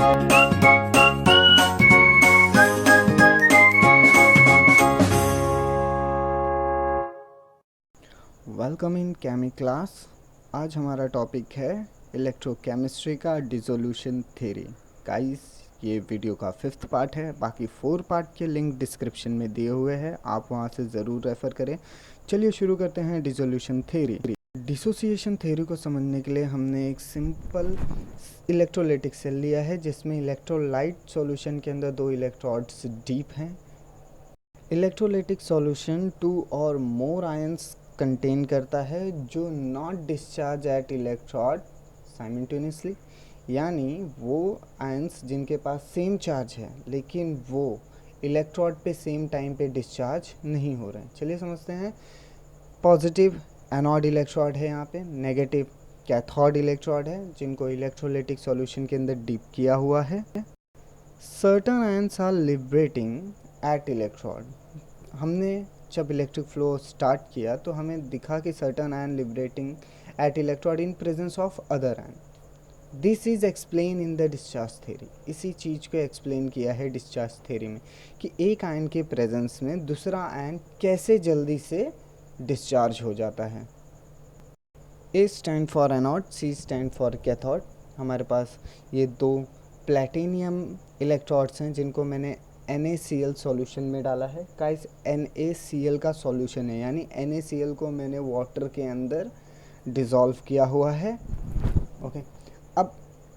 Welcome in केमी class. आज हमारा टॉपिक है इलेक्ट्रोकेमिस्ट्री का डिसोल्यूशन थ्योरी। गाइस, ये वीडियो का 5th पार्ट है। बाकी 4 पार्ट के लिंक डिस्क्रिप्शन में दिए हुए हैं, आप वहाँ से ज़रूर रेफ़र करें। चलिए शुरू करते हैं डिसोल्यूशन थ्योरी। डिसोसिएशन थ्योरी को समझने के लिए हमने एक सिंपल इलेक्ट्रोलाइटिक सेल लिया है, जिसमें इलेक्ट्रोलाइट सॉल्यूशन के अंदर 2 इलेक्ट्रोड्स डीप हैं। इलेक्ट्रोलाइटिक सॉल्यूशन 2 और मोर आयंस कंटेन करता है जो not discharge eight electrode simultaneously, यानी वो आयंस जिनके पास सेम चार्ज है लेकिन वो इलेक्ट्रोड पे सेम टाइम पे डिस्चार्ज नहीं हो रहे हैं। चलिए समझते हैं। पॉजिटिव एनोड इलेक्ट्रोड है, यहाँ पे नेगेटिव कैथोड इलेक्ट्रोड है, जिनको इलेक्ट्रोलाइटिक सॉल्यूशन के अंदर डीप किया हुआ है। Certain ions are liberating at electrode. हमने जब इलेक्ट्रिक फ्लो स्टार्ट किया तो हमें दिखा कि certain ion liberating at electrode in presence of other ion. This is explain in the discharge theory. इसी चीज़ को एक्सप्लेन किया है डिस्चार्ज थ्योरी में कि एक आयन के प्रेजेंस में दूसरा आयन कैसे जल्दी से डिस्चार्ज हो जाता है। A stand for anode, C stand for cathode. हमारे पास ये 2 प्लैटिनियम इलेक्ट्रोड्स हैं जिनको मैंने NaCl सॉल्यूशन में डाला है। गाइस, NaCl का सॉल्यूशन है, यानी NaCl को मैंने वाटर के अंदर डिज़ोल्व किया हुआ है। ओके, अब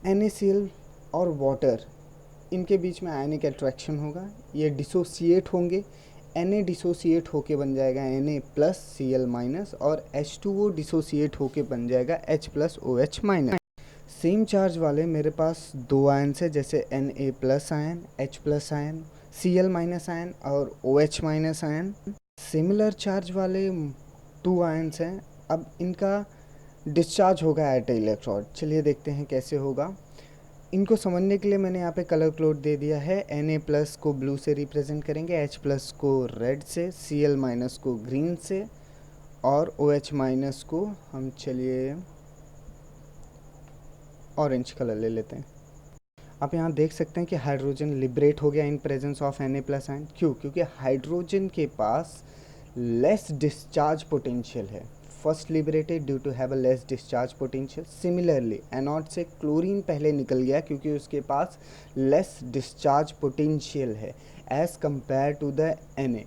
NaCl और वाटर, इनके बीच में आयनिक अट्रैक्शन होगा, ये डिसोसिएट होंगे। Na डिसोसिएट होके बन जाएगा Na प्लस Cl- और H2O डिसोसिएट होके बन जाएगा H plus OH-। Same charge वाले मेरे पास 2 आयन्स है, जैसे Na plus ion, H plus ion, Cl- ion और OH- आयन। सिमिलर चार्ज वाले 2 आयन्स हैं। अब इनका डिस्चार्ज होगा एट इलेक्ट्रोड। चलिए देखते हैं कैसे होगा। इनको समझने के लिए मैंने यहाँ पे कलर कोड दे दिया है। Na प्लस को ब्लू से रिप्रेजेंट करेंगे, H प्लस को रेड से, Cl- को ग्रीन से और OH- को हम चलिए ऑरेंज कलर ले लेते हैं। आप यहाँ देख सकते हैं कि हाइड्रोजन लिबरेट हो गया in presence of Na plus ion. क्यों? क्योंकि हाइड्रोजन के पास लेस डिस्चार्ज पोटेंशियल है। First liberated due to have a less discharge potential. Similarly anode से क्लोरीन पहले निकल गया क्योंकि उसके पास लेस डिस्चार्ज पोटेंशियल है as compare to the Na।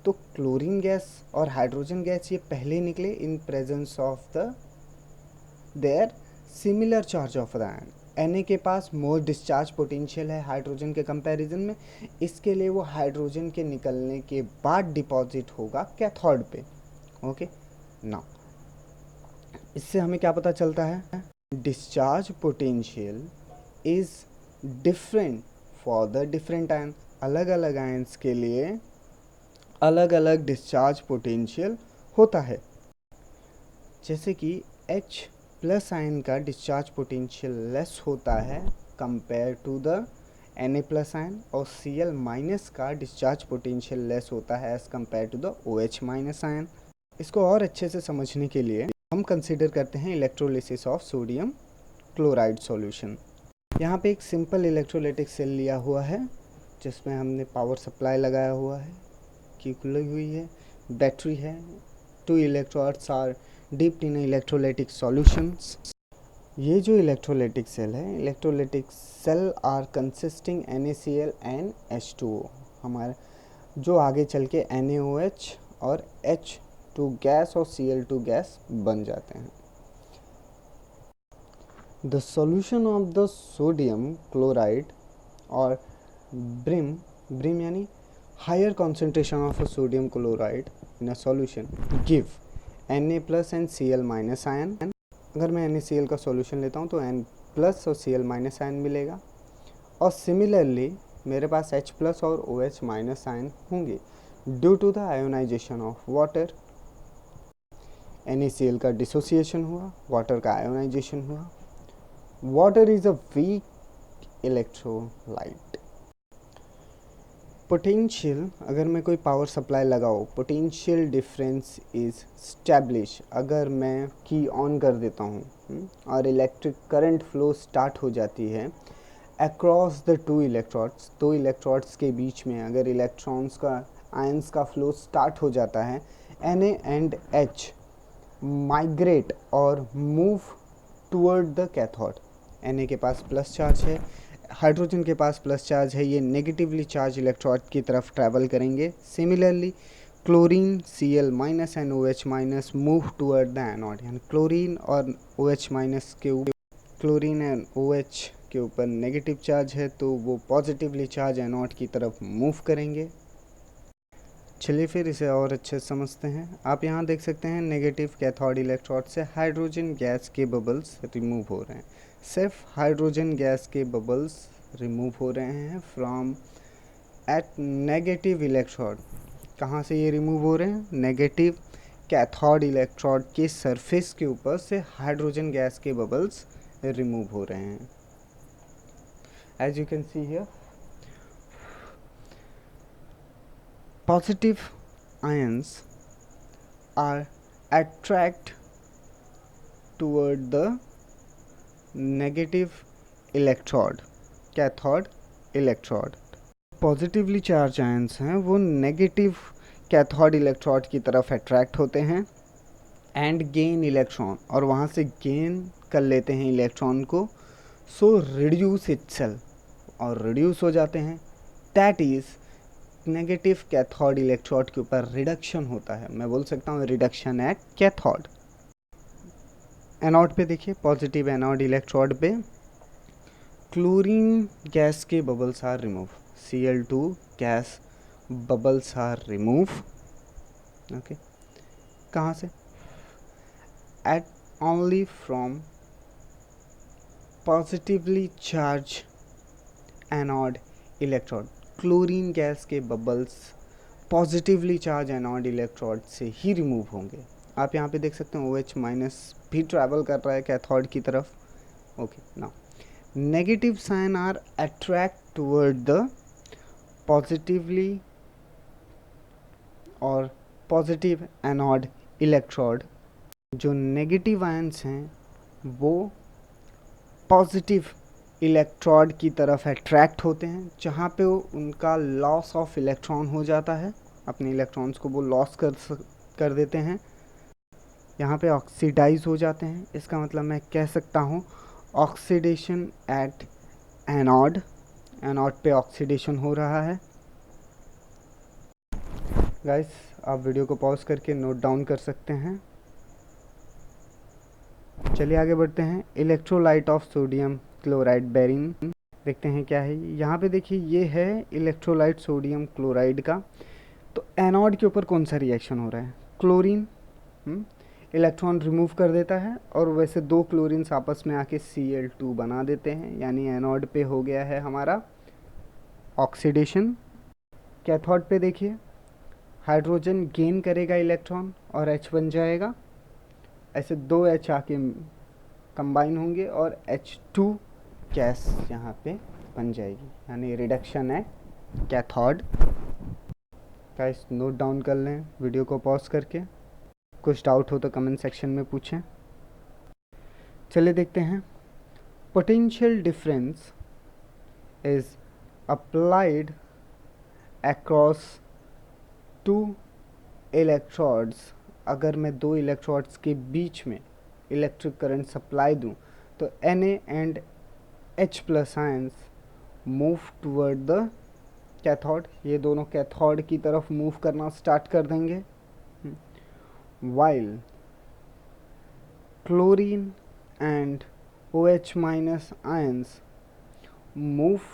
तो क्लोरीन गैस और हाइड्रोजन गैस ये पहले निकले in presence of the their similar charge of the ion. Na के पास मोर डिस्चार्ज पोटेंशियल है हाइड्रोजन के कंपैरिजन में, इसके लिए वो हाइड्रोजन के निकलने के बाद डिपॉजिट होगा कैथोड पे। ओके, नाउ इससे हमें क्या पता चलता है? Discharge potential is different for the different ion. अलग अलग आयंस के लिए अलग अलग डिस्चार्ज पोटेंशियल होता है। जैसे कि H प्लस आयन का डिस्चार्ज पोटेंशियल लेस होता है compare to the Na plus ion, और Cl- का डिस्चार्ज पोटेंशियल लेस होता है as compare to the OH- ion. इसको और अच्छे से समझने के लिए हम कंसिडर करते हैं electrolysis of sodium chloride solution. यहाँ पे एक सिंपल इलेक्ट्रोलाइटिक सेल लिया हुआ है जिसमें हमने पावर सप्लाई लगाया हुआ है, की खुली हुई है, बैटरी है, 2 electrodes are dipped in electrolytic solutions. ये जो इलेक्ट्रोलाइटिक सेल है, electrolytic cell are consisting NaCl and H2O, हमारे जो आगे चल के NaOH और H2 गैस और Cl2 गैस बन जाते हैं। The solution of the sodium chloride और ब्रिम यानी higher concentration of a sodium chloride in a solution give Na plus and Cl- ion. अगर मैं NaCl का सॉल्यूशन लेता हूँ तो N प्लस और Cl- आयन मिलेगा, और सिमिलरली मेरे पास H प्लस और OH- आयन होंगे due to the ionisation of water. NaCl का डिसोसिएशन हुआ, वाटर का आयोनाइजेशन हुआ। Water is a weak electrolyte. Potential, अगर मैं कोई पावर सप्लाई लगाऊँ, पोटेंशियल डिफरेंस इज स्टैब्लिश। अगर मैं की ऑन कर देता हूँ और इलेक्ट्रिक करंट फ्लो स्टार्ट हो जाती है अक्रॉस द टू इलेक्ट्रोड्स, दो इलेक्ट्रोड्स के बीच में अगर इलेक्ट्रॉन्स का आयंस का फ्लो स्टार्ट हो जाता है, Na एंड H माइग्रेट और move toward the cathode. Na के पास प्लस चार्ज है, हाइड्रोजन के पास प्लस चार्ज है, ये नेगेटिवली चार्ज इलेक्ट्रोड की तरफ ट्रैवल करेंगे। Similarly chlorine Cl minus and OH minus move toward the anode, यानी क्लोरीन और OH माइनस के ऊपर, क्लोरीन एंड OH के ऊपर नेगेटिव चार्ज है तो वो पॉजिटिवली चार्ज एनोड की तरफ मूव करेंगे। चलिए फिर इसे और अच्छे से समझते हैं। आप यहाँ देख सकते हैं नेगेटिव कैथोड इलेक्ट्रोड से हाइड्रोजन गैस के बबल्स रिमूव हो रहे हैं। सिर्फ हाइड्रोजन गैस के बबल्स रिमूव हो रहे हैं फ्रॉम एट नेगेटिव इलेक्ट्रोड। कहाँ से ये रिमूव हो रहे हैं? नेगेटिव कैथोड इलेक्ट्रोड के सरफेस के ऊपर से हाइड्रोजन गैस के बबल्स रिमूव हो रहे हैं। As you can see here, positive ions are attract toward the negative electrode, cathode electrode। Positively charge ions हैं वो नेगेटिव कैथोड इलेक्ट्रोड की तरफ अट्रैक्ट होते हैं एंड गेन इलेक्ट्रॉन, और वहाँ से गेन कर लेते हैं इलेक्ट्रॉन को, सो रिड्यूस इटसेल्फ, और रिड्यूस हो जाते हैं। That is negative cathode electrode के ऊपर रिडक्शन होता है। मैं बोल सकता हूँ रिडक्शन एट कैथोड। एनोड पे देखिए, पॉजिटिव एनोड इलेक्ट्रोड पे क्लोरीन गैस के bubbles are remove, Cl2 gas bubbles are remove. Okay, कहाँ से? At only from positively charge anode electrode. Chlorine gas के bubbles positively charge anode electrode से ही remove होंगे। आप यहाँ पे देख सकते हैं OH माइनस भी ट्रैवल कर रहा है कैथोड की तरफ। ओके, नाउ नेगेटिव साइन are attract toward the positively और पॉजिटिव एनोड इलेक्ट्रोड। जो नेगेटिव आयंस हैं वो पॉजिटिव इलेक्ट्रोड की तरफ अट्रैक्ट होते हैं, जहाँ पे उनका लॉस ऑफ इलेक्ट्रॉन हो जाता है, अपने इलेक्ट्रॉन्स को वो लॉस कर देते हैं, यहाँ पे ऑक्सीडाइज हो जाते हैं। इसका मतलब मैं कह सकता हूँ ऑक्सीडेशन एट एनोड, एनोड पे ऑक्सीडेशन हो रहा है। गाइस, आप वीडियो को पॉज करके नोट डाउन कर सकते हैं। चलिए आगे बढ़ते हैं। इलेक्ट्रोलाइट ऑफ सोडियम क्लोराइड बेरिन, देखते हैं क्या है। यहाँ पे देखिए, ये है इलेक्ट्रोलाइट सोडियम क्लोराइड का। तो एनोड के ऊपर कौन सा रिएक्शन हो रहा है? क्लोरीन इलेक्ट्रॉन रिमूव कर देता है, और वैसे दो क्लोरीन्स आपस में आके Cl2 बना देते हैं, यानी एनोड पे हो गया है हमारा ऑक्सीडेशन। कैथोड पे देखिए, हाइड्रोजन गेन करेगा इलेक्ट्रॉन और H बन जाएगा, ऐसे दो H आके कंबाइन होंगे और H2 गैस यहाँ पे बन जाएगी, यानी रिडक्शन है कैथोड। गाइस, नोट डाउन कर लें वीडियो को पॉज करके। कुछ डाउट हो तो कमेंट सेक्शन में पूछें। चलिए देखते हैं। Potential difference is applied across two electrodes. अगर मैं दो इलेक्ट्रोड्स के बीच में इलेक्ट्रिक करंट सप्लाई दूं तो Na and H plus ions move toward the cathode, ये दोनों कैथोड की तरफ मूव करना स्टार्ट कर देंगे, while chlorine and OH minus ions move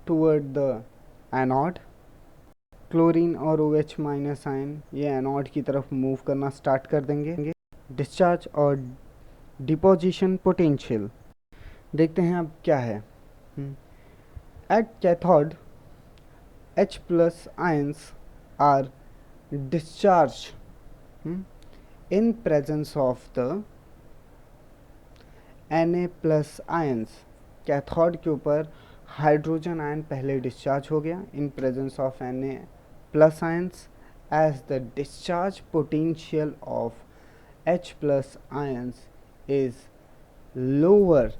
toward the anode। Chlorine और OH माइनस आयन ये एनोड की तरफ मूव करना स्टार्ट कर देंगे। डिस्चार्ज और डिपोजिशन पोटेंशियल देखते हैं अब क्या है। At cathode H plus ions are discharge in presence of the Na plus ions. कैथोड के ऊपर हाइड्रोजन आयन पहले डिस्चार्ज हो गया in presence of Na plus ions, as the discharge potential of H plus ions is lower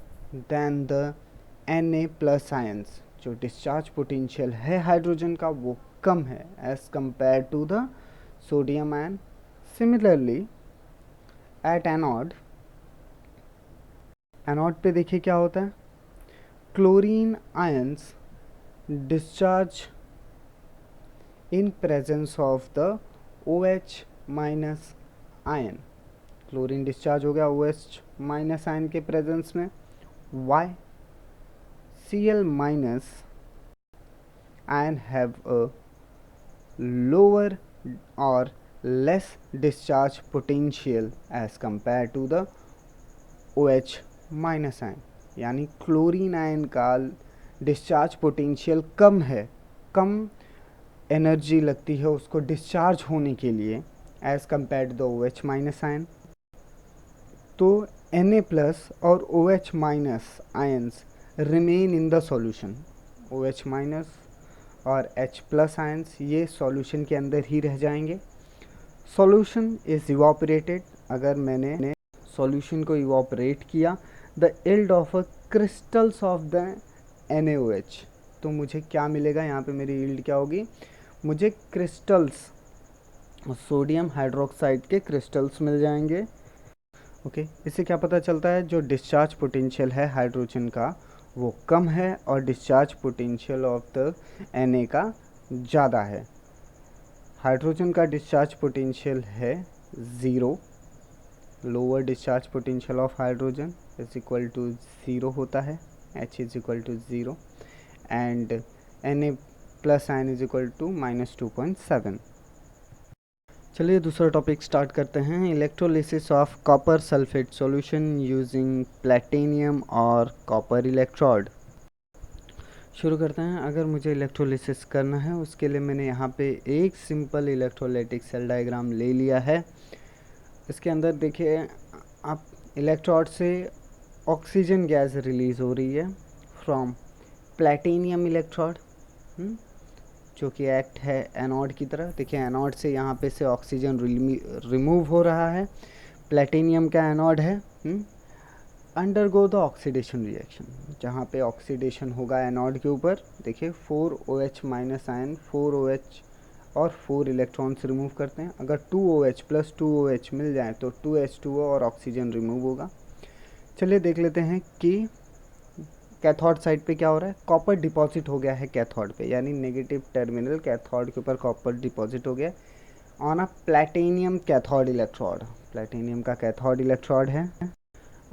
than the Na+ ions, जो discharge potential है hydrogen का वो कम है as compare to the sodium ion. Similarly at anode, anode पे देखिए क्या होता है, chlorine ions discharge in presence of the OH- ion. Chlorine discharge हो गया OH- आयन के प्रेजेंस में। Why? Cl- ion have a lower और less discharge potential as compare to the OH- ion, यानी क्लोरीन आयन का discharge potential कम है, कम एनर्जी लगती है उसको डिस्चार्ज होने के लिए as compare to the OH- ion. तो Na+ और OH- ions remain in the solution. OH- और H+ आयंस ये सॉल्यूशन के अंदर ही रह जाएंगे। सॉल्यूशन इज इवापोरेटेड, अगर मैंने सॉल्यूशन को इवापोरेट किया, the yield of a crystals of the NaOH, तो मुझे क्या मिलेगा, यहाँ पे मेरी यील्ड क्या होगी, मुझे क्रिस्टल्स, सोडियम हाइड्रोक्साइड के क्रिस्टल्स मिल जाएंगे। ओके, इससे क्या पता चलता है, जो डिस्चार्ज पोटेंशियल है हाइड्रोजन का वो कम है और discharge potential of the Na का ज़्यादा है। हाइड्रोजन का डिस्चार्ज पोटेंशियल है 0, lower discharge potential of hydrogen is equal to 0 होता है, H is equal to 0 and Na+ ion is equal to -2.7। चलिए दूसरा टॉपिक स्टार्ट करते हैं, electrolysis of copper sulphate solution using platinum और कॉपर इलेक्ट्रोड। शुरू करते हैं। अगर मुझे इलेक्ट्रोलिसिस करना है उसके लिए मैंने यहाँ पे एक सिंपल इलेक्ट्रोलाइटिक सेल डायग्राम ले लिया है। इसके अंदर देखिए आप, इलेक्ट्रोड से ऑक्सीजन गैस रिलीज़ हो रही है फ्रॉम प्लैटिनियम इलेक्ट्रोड, जो कि एक्ट है एनोड की तरह। देखिए एनोड से यहाँ पे से ऑक्सीजन रिमूव हो रहा है, प्लैटिनियम का एनोड है। अंडरगो द ऑक्सीडेशन रिएक्शन, जहाँ पे ऑक्सीडेशन होगा एनोड के ऊपर। देखिए 4OH- आयन 4OH और 4 इलेक्ट्रॉन्स रिमूव करते हैं। अगर 2OH + 2OH मिल जाए तो 2H2O और ऑक्सीजन रिमूव होगा। चलिए देख लेते हैं कि कैथोड साइड पे क्या हो रहा है। कॉपर डिपॉजिट हो गया है कैथोड पे, यानी नेगेटिव टर्मिनल कैथोड के ऊपर कॉपर डिपॉजिट हो गया on a platinum cathode electrode. Platinum का कैथोड इलेक्ट्रोड है।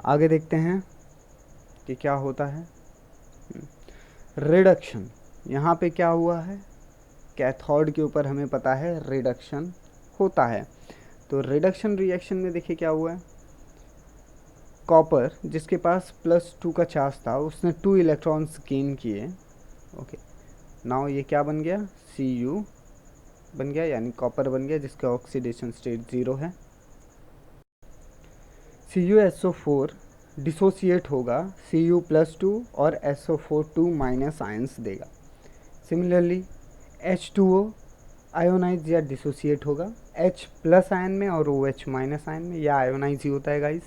आगे देखते हैं कि क्या होता है। रिडक्शन, यहाँ पे क्या हुआ है, कैथोड के ऊपर हमें पता है रिडक्शन होता है। तो रिडक्शन रिएक्शन में देखिए क्या हुआ है, कॉपर जिसके पास +2 का चार्ज था उसने 2 इलेक्ट्रॉन्स गेन किए। ओके, नाउ ये क्या बन गया, Cu बन गया, यानी कॉपर बन गया जिसका ऑक्सीडेशन स्टेट 0 है। CuSO4 डिसोसिएट होगा Cu+2 और SO4 2- आयंस देगा। सिमिलरली H2O आयोनाइज या डिसोसिएट होगा H+ आयन में और OH- आयन में, या आयोनाइज ही होता है गाइस।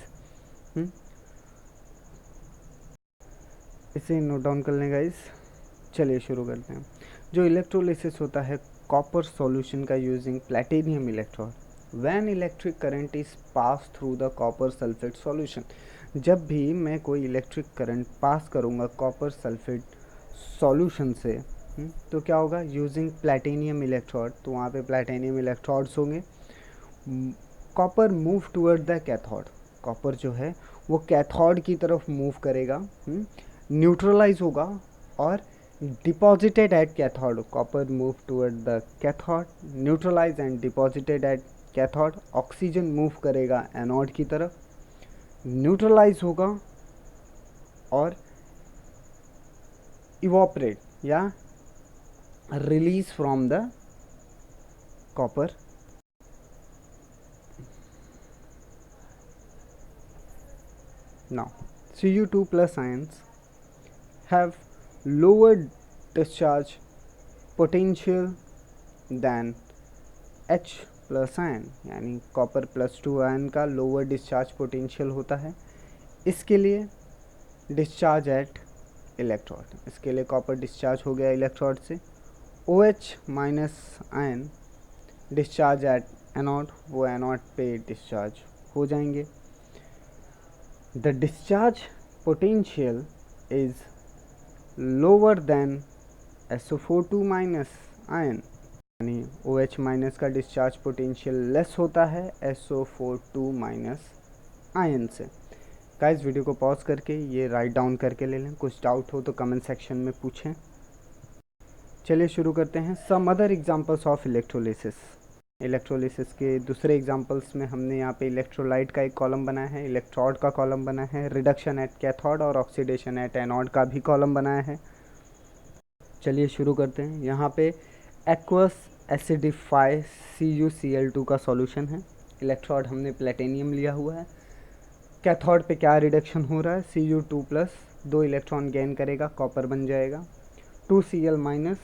इसे नोट डाउन कर लें गाइस। चलिए शुरू करते हैं। जो इलेक्ट्रोलिसिस होता है कॉपर सॉल्यूशन का using platinum electrode, when electric current is pass through the copper sulphate solution, जब भी मैं कोई इलेक्ट्रिक करंट पास करूँगा कॉपर सल्फेट सॉल्यूशन से, तो क्या होगा, यूजिंग प्लैटिनियम इलेक्ट्रोड, तो वहाँ पे प्लैटिनियम इलेक्ट्रोड्स होंगे। Copper move toward the cathode, copper जो है वो कैथोड की तरफ मूव करेगा, न्यूट्रलाइज होगा और deposited at cathode. Copper move toward the cathode, neutralise and deposited at cathode. Oxygen move करेगा एनोड की तरफ, न्यूट्रलाइज होगा और इवॉपरेट या release from the copper. Now, Cu2+ ions have lower discharge potential than H+ ion, यानी copper +2 ion का lower discharge potential होता है। इसके लिए डिस्चार्ज एट इलेक्ट्रोड। इसके लिए कॉपर डिस्चार्ज हो गया इलेक्ट्रोड से। OH minus ion discharge at anode, वो एनोड पे डिस्चार्ज हो जाएंगे। The discharge potential is lower than SO42 minus ion, यानी OH माइनस का डिस्चार्ज पोटेंशियल लेस होता है SO42 माइनस आयन से। गाइस वीडियो को पॉज करके ये राइट डाउन करके ले लें, कुछ डाउट हो तो कमेंट सेक्शन में पूछें। चलिए शुरू करते हैं। Some other examples of electrolysis. Electrolysis के दूसरे एग्जांपल्स में हमने यहाँ पे इलेक्ट्रोलाइट का एक कॉलम बनाया है, इलेक्ट्रोड का कॉलम बना है, रिडक्शन एट कैथोड और ऑक्सीडेशन एट एनोड का भी कॉलम बनाया है। चलिए शुरू करते हैं। यहाँ पे एक्वस एसिडिफाई CuCl2 का सॉल्यूशन है। इलेक्ट्रोड हमने प्लेटिनियम लिया हुआ है। कैथोड पे क्या रिडक्शन हो रहा है, Cu2 प्लस 2 इलेक्ट्रॉन गेन करेगा, कॉपर बन जाएगा। 2Cl माइनस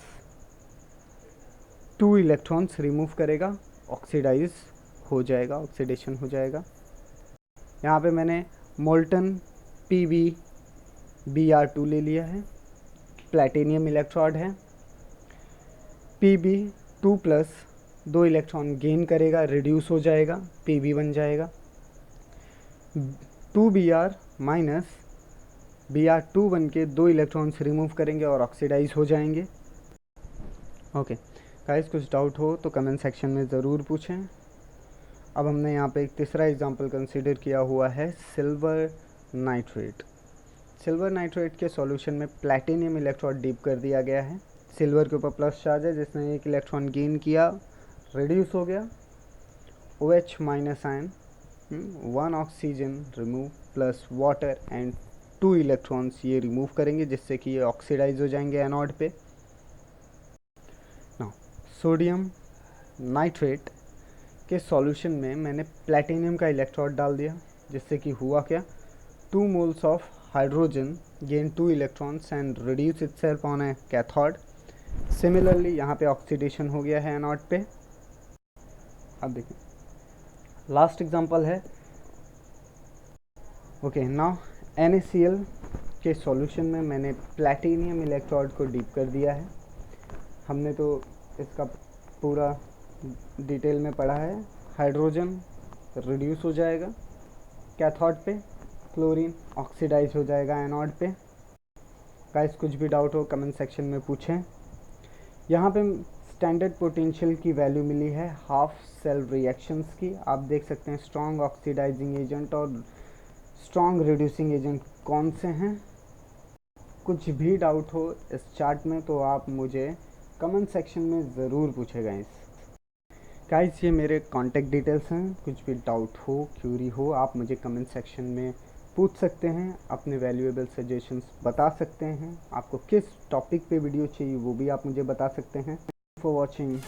2 इलेक्ट्रॉन्स रिमूव करेगा, ऑक्सीडाइज हो जाएगा, ऑक्सीडेशन हो जाएगा। यहाँ पे मैंने मोल्टन PbBr2 ले लिया है, प्लेटिनियम इलेक्ट्रोड है। Pb2 प्लस 2 इलेक्ट्रॉन गेन करेगा, रिड्यूस हो जाएगा, Pb बन जाएगा। 2Br माइनस Br2 बन के 2 इलेक्ट्रॉन्स रिमूव करेंगे और ऑक्सीडाइज हो जाएंगे। ओके गाइस, कुछ डाउट हो तो कमेंट सेक्शन में ज़रूर पूछें। अब हमने यहाँ पे एक तीसरा एग्जांपल कंसीडर किया हुआ है, सिल्वर नाइट्रेट। सिल्वर नाइट्रेट के सॉल्यूशन में प्लैटिनियम इलेक्ट्रोड डीप कर दिया गया है। सिल्वर के ऊपर प्लस चार्ज है, जिसने एक इलेक्ट्रॉन गेन किया, रिड्यूस हो गया। OH minus ion, 1 oxygen remove plus water and 2 electrons ये रिमूव करेंगे, जिससे कि ये ऑक्सीडाइज हो जाएंगे एनोड पे। नाउ सोडियम नाइट्रेट के सॉल्यूशन में मैंने प्लैटिनियम का इलेक्ट्रोड डाल दिया, जिससे कि हुआ क्या, 2 moles of hydrogen gain 2 electrons and reduce itself on A cathode. Similarly यहाँ पे ऑक्सीडेशन हो गया है एनोड पे। अब देखिए लास्ट एग्जांपल है। ओके नाउ NaCl के सॉल्यूशन में मैंने प्लैटिनियम इलेक्ट्रोड को डीप कर दिया है। हमने तो इसका पूरा डिटेल में पढ़ा है। हाइड्रोजन रिड्यूस हो जाएगा कैथोड पे, क्लोरीन ऑक्सीडाइज हो जाएगा एनोड पे। गाइस कुछ भी डाउट हो कमेंट सेक्शन में पूछें। यहाँ पे स्टैंडर्ड पोटेंशियल की वैल्यू मिली है हाफ सेल रिएक्शंस की। आप देख सकते हैं स्ट्रॉन्ग ऑक्सीडाइजिंग एजेंट और स्ट्रॉन्ग रिड्यूसिंग एजेंट कौन से हैं। कुछ भी डाउट हो इस चार्ट में तो आप मुझे कमेंट सेक्शन में ज़रूर पूछेगा। गाइस ये मेरे कॉन्टैक्ट डिटेल्स हैं, कुछ भी डाउट हो क्यूरी हो आप मुझे कमेंट सेक्शन में पूछ सकते हैं, अपने वैल्यूएबल सजेशंस बता सकते हैं। आपको किस टॉपिक पे वीडियो चाहिए वो भी आप मुझे बता सकते हैं। For watching.